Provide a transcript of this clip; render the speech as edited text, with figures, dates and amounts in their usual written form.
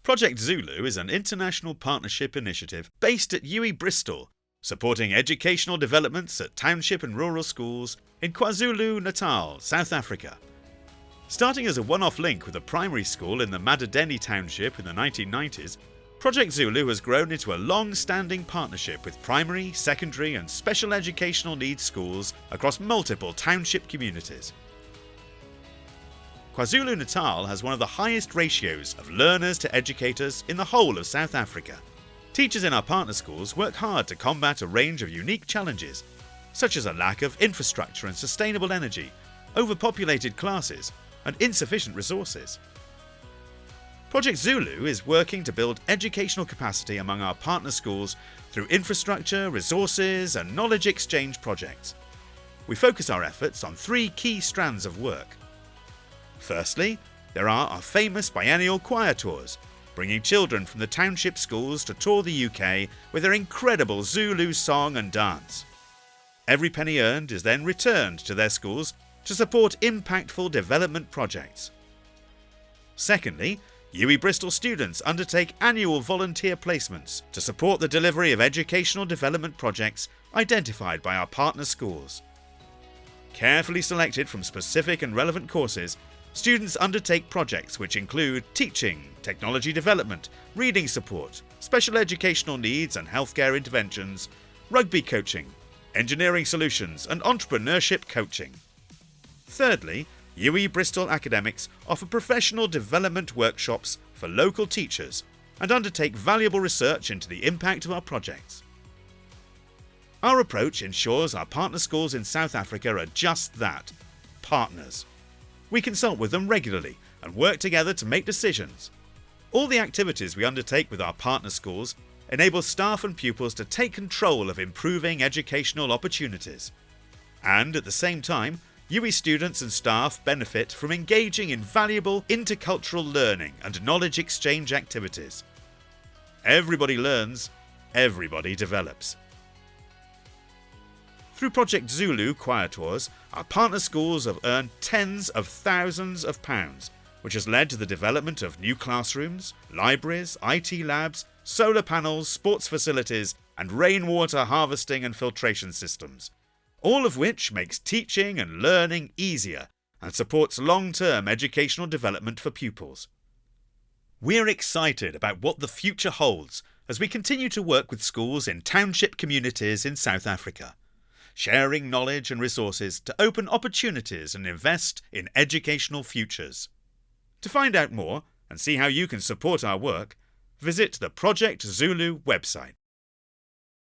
Project Zulu is an international partnership initiative based at UWE Bristol, supporting educational developments at township and rural schools in KwaZulu-Natal, South Africa. Starting as a one-off link with a primary school in the Madadeni township in the 1990s, Project Zulu has grown into a long-standing partnership with primary, secondary and special educational needs schools across multiple township communities. KwaZulu-Natal has one of the highest ratios of learners to educators in the whole of South Africa. Teachers in our partner schools work hard to combat a range of unique challenges, such as a lack of infrastructure and sustainable energy, overpopulated classes, and insufficient resources. Project Zulu is working to build educational capacity among our partner schools through infrastructure, resources, and knowledge exchange projects. We focus our efforts on three key strands of work. Firstly, there are our famous biennial choir tours, bringing children from the township schools to tour the UK with their incredible Zulu song and dance. Every penny earned is then returned to their schools to support impactful development projects. Secondly, UWE Bristol students undertake annual volunteer placements to support the delivery of educational development projects identified by our partner schools. Carefully selected from specific and relevant courses, students undertake projects which include teaching, technology development, reading support, special educational needs and healthcare interventions, rugby coaching, engineering solutions and entrepreneurship coaching. Thirdly, UWE Bristol academics offer professional development workshops for local teachers and undertake valuable research into the impact of our projects. Our approach ensures our partner schools in South Africa are just that, partners. We consult with them regularly and work together to make decisions. All the activities we undertake with our partner schools enable staff and pupils to take control of improving educational opportunities. And at the same time, UWE students and staff benefit from engaging in valuable intercultural learning and knowledge exchange activities. Everybody learns, everybody develops. Through Project Zulu choir tours, our partner schools have earned tens of thousands of pounds, which has led to the development of new classrooms, libraries, IT labs, solar panels, sports facilities, and rainwater harvesting and filtration systems, all of which makes teaching and learning easier and supports long-term educational development for pupils. We're excited about what the future holds as we continue to work with schools in township communities in South Africa, sharing knowledge and resources to open opportunities and invest in educational futures. To find out more and see how you can support our work, visit the Project Zulu website.